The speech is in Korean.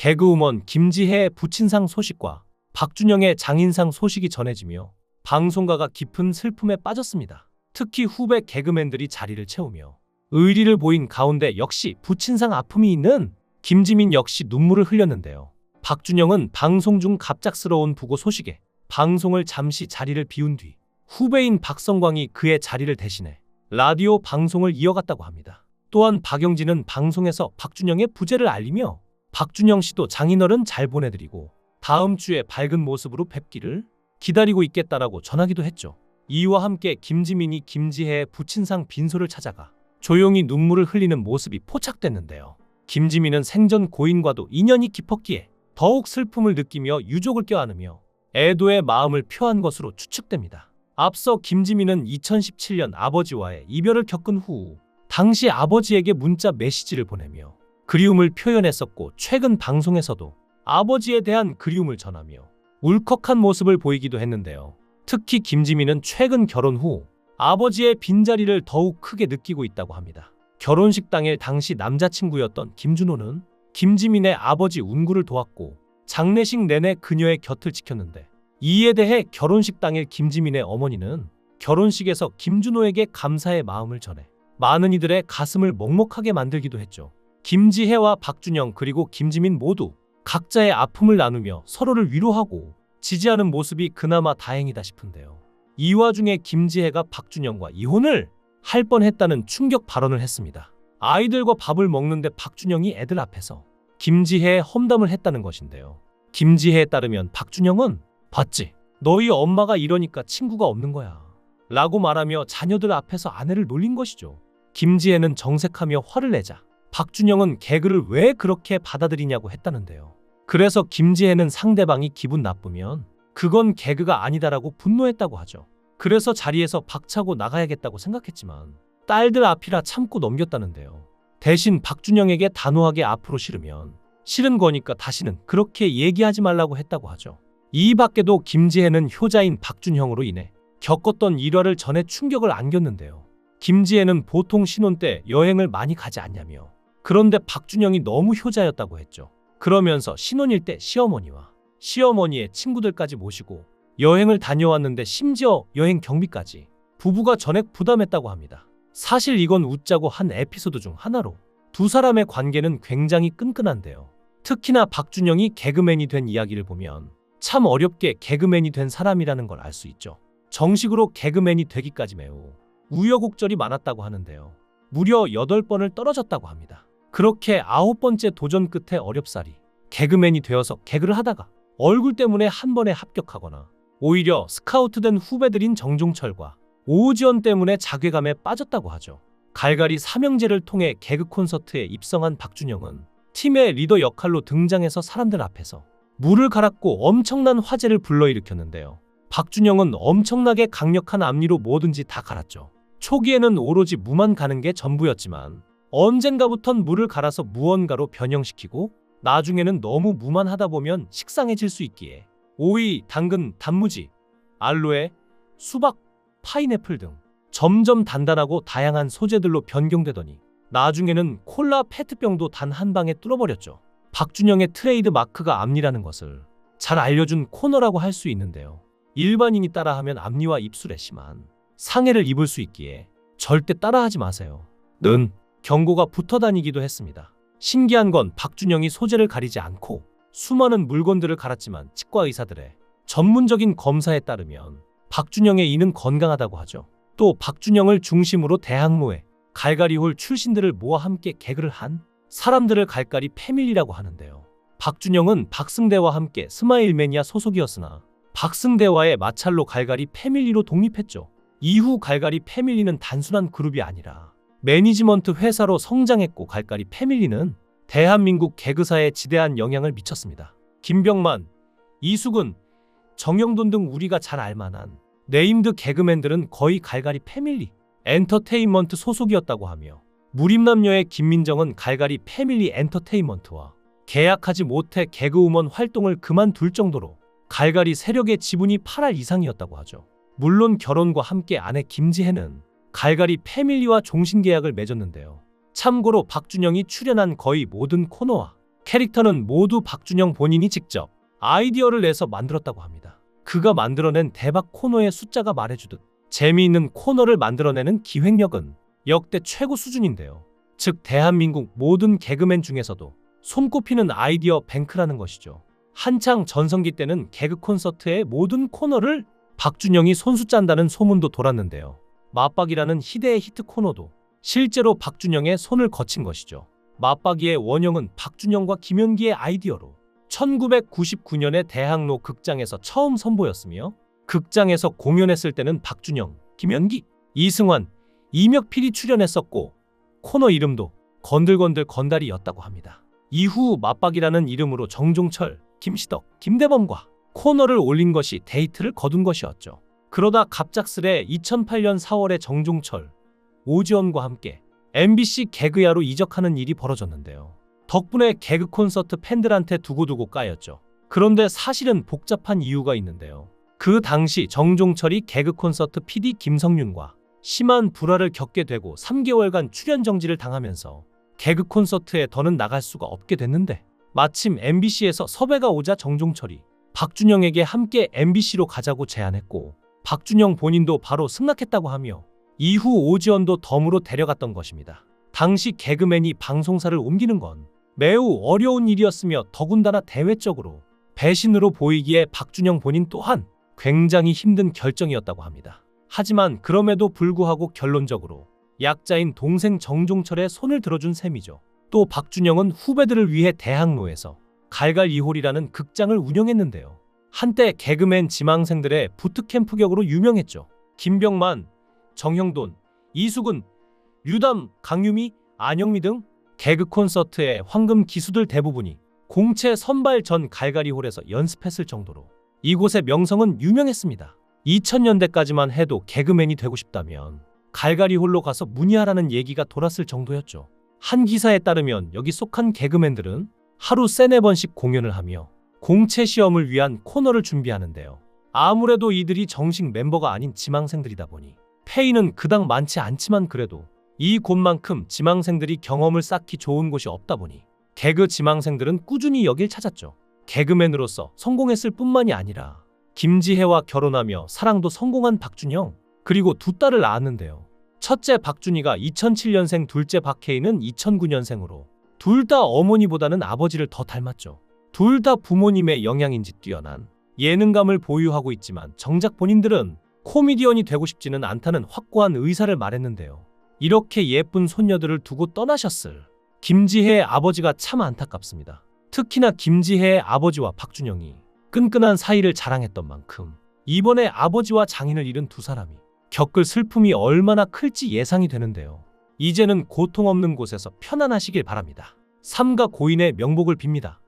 개그우먼 김지혜의 부친상 소식과 박준영의 장인상 소식이 전해지며 방송가가 깊은 슬픔에 빠졌습니다. 특히 후배 개그맨들이 자리를 채우며 의리를 보인 가운데 역시 부친상 아픔이 있는 김지민 역시 눈물을 흘렸는데요. 박준영은 방송 중 갑작스러운 부고 소식에 방송을 잠시 자리를 비운 뒤 후배인 박성광이 그의 자리를 대신해 라디오 방송을 이어갔다고 합니다. 또한 박영진은 방송에서 박준영의 부재를 알리며 박준영 씨도 장인어른 잘 보내드리고 다음 주에 밝은 모습으로 뵙기를 기다리고 있겠다라고 전하기도 했죠. 이와 함께 김지민이 김지혜의 부친상 빈소를 찾아가 조용히 눈물을 흘리는 모습이 포착됐는데요. 김지민은 생전 고인과도 인연이 깊었기에 더욱 슬픔을 느끼며 유족을 껴안으며 애도의 마음을 표한 것으로 추측됩니다. 앞서 김지민은 2017년 아버지와의 이별을 겪은 후 당시 아버지에게 문자 메시지를 보내며 그리움을 표현했었고, 최근 방송에서도 아버지에 대한 그리움을 전하며 울컥한 모습을 보이기도 했는데요. 특히 김지민은 최근 결혼 후 아버지의 빈자리를 더욱 크게 느끼고 있다고 합니다. 결혼식 당일 당시 남자친구였던 김준호는 김지민의 아버지 운구를 도왔고 장례식 내내 그녀의 곁을 지켰는데, 이에 대해 결혼식 당일 김지민의 어머니는 결혼식에서 김준호에게 감사의 마음을 전해 많은 이들의 가슴을 먹먹하게 만들기도 했죠. 김지혜와 박준영 그리고 김지민 모두 각자의 아픔을 나누며 서로를 위로하고 지지하는 모습이 그나마 다행이다 싶은데요. 이 와중에 김지혜가 박준영과 이혼을 할 뻔했다는 충격 발언을 했습니다. 아이들과 밥을 먹는데 박준영이 애들 앞에서 김지혜의 험담을 했다는 것인데요. 김지혜에 따르면 박준영은 "봤지? 너희 엄마가 이러니까 친구가 없는 거야" 라고 말하며 자녀들 앞에서 아내를 놀린 것이죠. 김지혜는 정색하며 화를 내자 박준영은 개그를 왜 그렇게 받아들이냐고 했다는데요. 그래서 김지혜는 상대방이 기분 나쁘면 그건 개그가 아니다라고 분노했다고 하죠. 그래서 자리에서 박차고 나가야겠다고 생각했지만 딸들 앞이라 참고 넘겼다는데요. 대신 박준영에게 단호하게 "앞으로 싫으면 싫은 거니까 다시는 그렇게 얘기하지 말라고 했다고 하죠. 이 밖에도 김지혜는 효자인 박준형으로 인해 겪었던 일화를 전해 충격을 안겼는데요. 김지혜는 보통 신혼 때 여행을 많이 가지 않냐며, 그런데 박준영이 너무 효자였다고 했죠. 그러면서 신혼일 때 시어머니와 시어머니의 친구들까지 모시고 여행을 다녀왔는데 심지어 여행 경비까지 부부가 전액 부담했다고 합니다. 사실 이건 웃자고 한 에피소드 중 하나로 두 사람의 관계는 굉장히 끈끈한데요. 특히나 박준영이 개그맨이 된 이야기를 보면 참 어렵게 개그맨이 된 사람이라는 걸 알 수 있죠. 정식으로 개그맨이 되기까지 매우 우여곡절이 많았다고 하는데요. 무려 8번을 떨어졌다고 합니다. 그렇게 9번째 도전 끝에 어렵사리 개그맨이 되어서 개그를 하다가 얼굴 때문에 한 번에 합격하거나 오히려 스카우트된 후배들인 정종철과 오지연 때문에 자괴감에 빠졌다고 하죠. 갈갈이 삼형제를 통해 개그 콘서트에 입성한 박준영은 팀의 리더 역할로 등장해서 사람들 앞에서 물을 갈았고 엄청난 화제를 불러일으켰는데요. 박준영은 엄청나게 강력한 앞니로 뭐든지 다 갈았죠. 초기에는 오로지 무만 가는 게 전부였지만 언젠가부턴 물을 갈아서 무언가로 변형시키고 나중에는 너무 무만 하다 보면 식상해질 수 있기에 오이, 당근, 단무지, 알로에, 수박, 파인애플 등 점점 단단하고 다양한 소재들로 변경되더니 나중에는 콜라 페트병도 단 한 방에 뚫어버렸죠. 박준영의 트레이드 마크가 앞니라는 것을 잘 알려준 코너라고 할 수 있는데요. 일반인이 따라하면 앞니와 입술에 심한 상해를 입을 수 있기에 절대 따라하지 마세요 는 경고가 붙어다니기도 했습니다. 신기한 건 박준영이 소재를 가리지 않고 수많은 물건들을 갈았지만 치과 의사들의 전문적인 검사에 따르면 박준영의 이는 건강하다고 하죠. 또 박준영을 중심으로 대학로에 갈갈이홀 출신들을 모아 함께 개그를 한 사람들을 갈갈이 패밀리라고 하는데요. 박준영은 박승대와 함께 스마일 매니아 소속이었으나 박승대와의 마찰로 갈갈이 패밀리로 독립했죠. 이후 갈갈이 패밀리는 단순한 그룹이 아니라 매니지먼트 회사로 성장했고, 갈갈이 패밀리는 대한민국 개그사에 지대한 영향을 미쳤습니다. 김병만, 이수근, 정영돈 등 우리가 잘 알만한 네임드 개그맨들은 거의 갈갈이 패밀리 엔터테인먼트 소속이었다고 하며, 무림남녀의 김민정은 갈갈이 패밀리 엔터테인먼트와 계약하지 못해 개그우먼 활동을 그만둘 정도로 갈갈이 세력의 지분이 8할 이상이었다고 하죠. 물론 결혼과 함께 아내 김지혜는 갈갈이 패밀리와 종신계약을 맺었는데요. 참고로 박준영이 출연한 거의 모든 코너와 캐릭터는 모두 박준영 본인이 직접 아이디어를 내서 만들었다고 합니다. 그가 만들어낸 대박 코너의 숫자가 말해주듯 재미있는 코너를 만들어내는 기획력은 역대 최고 수준인데요. 즉 대한민국 모든 개그맨 중에서도 손꼽히는 아이디어 뱅크라는 것이죠. 한창 전성기 때는 개그 콘서트의 모든 코너를 박준영이 손수 짠다는 소문도 돌았는데요. 맞박이라는 희대의 히트 코너도 실제로 박준영의 손을 거친 것이죠. 맞박이의 원형은 박준영과 김연기의 아이디어로 1999년에 대학로 극장에서 처음 선보였으며 극장에서 공연했을 때는 박준영, 김연기, 이승환, 이명필이 출연했었고 코너 이름도 건들건들 건달이였다고 합니다. 이후 맞박이라는 이름으로 정종철, 김시덕, 김대범과 코너를 올린 것이 데이트를 거둔 것이었죠. 그러다 갑작스레 2008년 4월에 정종철, 오지원과 함께 MBC 개그야로 이적하는 일이 벌어졌는데요. 덕분에 개그 콘서트 팬들한테 두고두고 까였죠. 그런데 사실은 복잡한 이유가 있는데요. 그 당시 정종철이 개그 콘서트 PD 김성윤과 심한 불화를 겪게 되고 3개월간 출연 정지를 당하면서 개그 콘서트에 더는 나갈 수가 없게 됐는데 마침 MBC에서 섭외가 오자 정종철이 박준영에게 함께 MBC로 가자고 제안했고 박준영 본인도 바로 승낙했다고 하며 이후 오지원도 덤으로 데려갔던 것입니다. 당시 개그맨이 방송사를 옮기는 건 매우 어려운 일이었으며 더군다나 대외적으로 배신으로 보이기에 박준영 본인 또한 굉장히 힘든 결정이었다고 합니다. 하지만 그럼에도 불구하고 결론적으로 약자인 동생 정종철의 손을 들어준 셈이죠. 또 박준영은 후배들을 위해 대학로에서 갈갈이홀이라는 극장을 운영했는데요. 한때 개그맨 지망생들의 부트캠프 격으로 유명했죠. 김병만, 정형돈, 이수근, 류담, 강유미, 안영미 등 개그 콘서트의 황금 기수들 대부분이 공채 선발 전 갈갈이홀에서 연습했을 정도로 이곳의 명성은 유명했습니다. 2000년대까지만 해도 개그맨이 되고 싶다면 갈갈이홀로 가서 문의하라는 얘기가 돌았을 정도였죠. 한 기사에 따르면 여기 속한 개그맨들은 하루 3-4번씩 공연을 하며 공채 시험을 위한 코너를 준비하는데요. 아무래도 이들이 정식 멤버가 아닌 지망생들이다 보니 페이는 그닥 많지 않지만 그래도 이 곳만큼 지망생들이 경험을 쌓기 좋은 곳이 없다 보니 개그 지망생들은 꾸준히 여길 찾았죠. 개그맨으로서 성공했을 뿐만이 아니라 김지혜와 결혼하며 사랑도 성공한 박준영, 그리고 두 딸을 낳았는데요. 첫째 박준희가 2007년생, 둘째 박혜인은 2009년생으로 둘 다 어머니보다는 아버지를 더 닮았죠. 둘 다 부모님의 영향인지 뛰어난 예능감을 보유하고 있지만 정작 본인들은 코미디언이 되고 싶지는 않다는 확고한 의사를 말했는데요. 이렇게 예쁜 손녀들을 두고 떠나셨을 김지혜의 아버지가 참 안타깝습니다. 특히나 김지혜의 아버지와 박준영이 끈끈한 사이를 자랑했던 만큼 이번에 아버지와 장인을 잃은 두 사람이 겪을 슬픔이 얼마나 클지 예상이 되는데요. 이제는 고통 없는 곳에서 편안하시길 바랍니다. 삼가 고인의 명복을 빕니다.